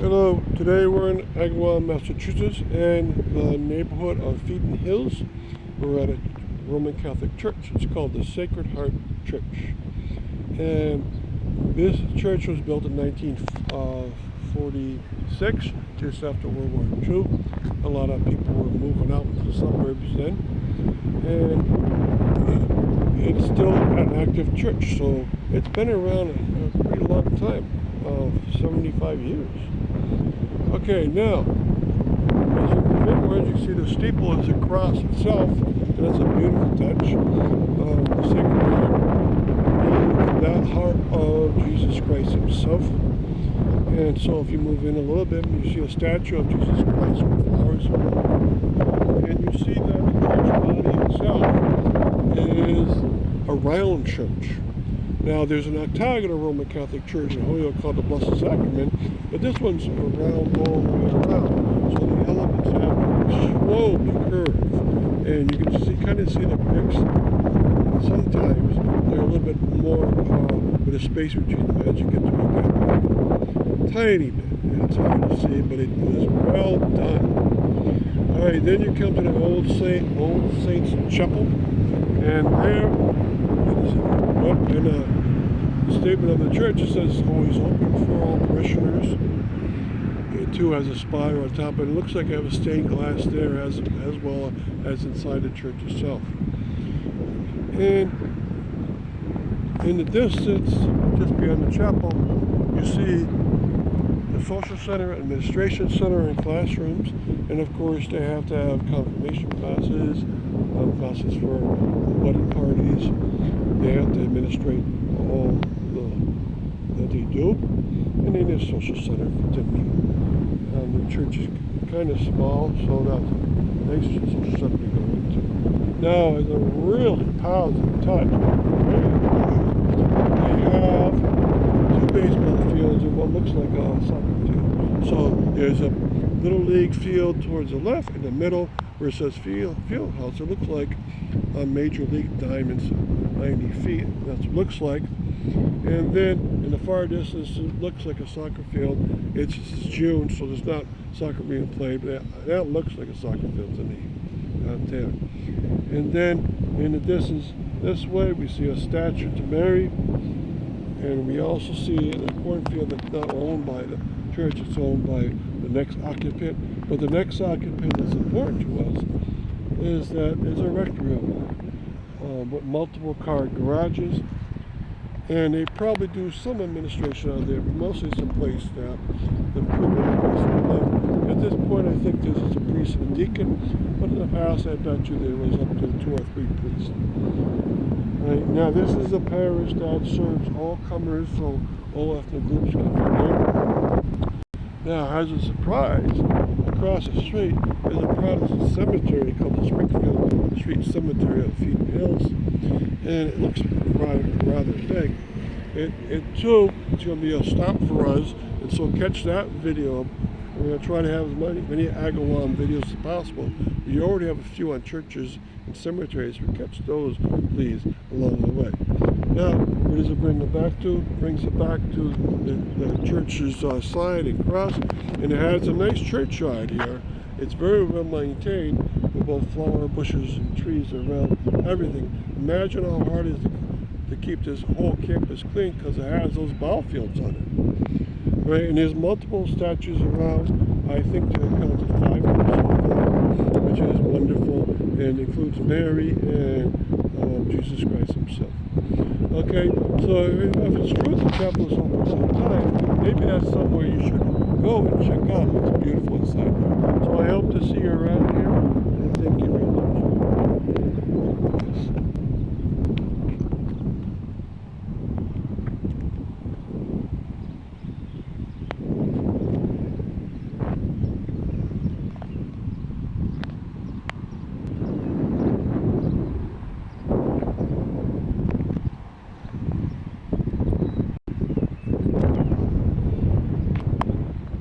Hello, today we're in Agawam, Massachusetts, in the neighborhood of Feedon Hills. We're at a Roman Catholic church. It's called the Sacred Heart Church. And this church was built in 1946, just after World War II. A lot of people were moving out into the suburbs then. And it's still an active church, so it's been around a pretty long time, 75 years. Okay, now, as you move inward, you see the steeple is the cross itself, and that's a beautiful touch. The Sacred Heart is that heart of Jesus Christ himself. And so if you move in a little bit, you see a statue of Jesus Christ with flowers around. And you see that the church body itself is a round church. Now, there's an octagonal Roman Catholic church in Holyoke called the Blessed Sacrament, but this one's round all the way around. So the elements have slowly curve, and you can kind of see the bricks. And sometimes they're a little bit more with a space between them as you get to it. Tiny bit. It's hard to see, but it is well done. All right, then you come to the Old Saints Chapel, and there in a statement of the church, it says it's always open for all parishioners. It too has a spire on top, and it looks like I have a stained glass there as well as inside the church itself. And in the distance, just beyond the chapel, you see the social center, administration center, and classrooms. And of course, they have to have confirmation classes, classes for wedding parties. They have to administrate all that they do. And then there's social center to meet. The church is kind of small, so that's a nice social center to go into. Now, as a really positive touch, they have two baseball fields and what looks like a soccer field. So there's a little league field towards the left, in the middle where it says field house. It looks like a major league diamonds, 90 feet. That's what it looks like. And then in the far distance, it looks like a soccer field. It's June, so there's not soccer being played, but that looks like a soccer field to me out there. And then in the distance this way, we see a statue to Mary. And we also see a cornfield that's not owned by the church, it's owned by the next occupant. But the next occupant that's important to us is that there's a rectory with multiple car garages. And they probably do some administration out there, but mostly it's a place that the at this point, I think there's just a priest and a deacon, but in the past, I bet you there was up to 2 or 3 priests. Right, now, this is a parish that serves all comers, so all ethnic groups can come in. Now, as a surprise, across the street is a Protestant cemetery called the Springfield Street Cemetery at Feedon Hills, and it looks rather big. It too is going to be a stop for us, and so catch that video. We're going to try to have as many Agawam videos as possible. We already have a few on churches and cemeteries. We catch those, please, along the way. Now, where does it bring it back to? It brings it back to the church's side and cross, and it has a nice churchyard here. It's very well maintained with both flower bushes and trees around everything. Imagine how hard it is to keep this whole campus clean because it has those ball fields on it. Right, and there's multiple statues around. I think there comes to 5 so far, which is wonderful, and includes Mary and Jesus Christ himself. Okay, so if it's true the chapel is open some time, maybe that's somewhere you should go and check out. It's beautiful inside there. So I hope to see you around here, and thank you very much.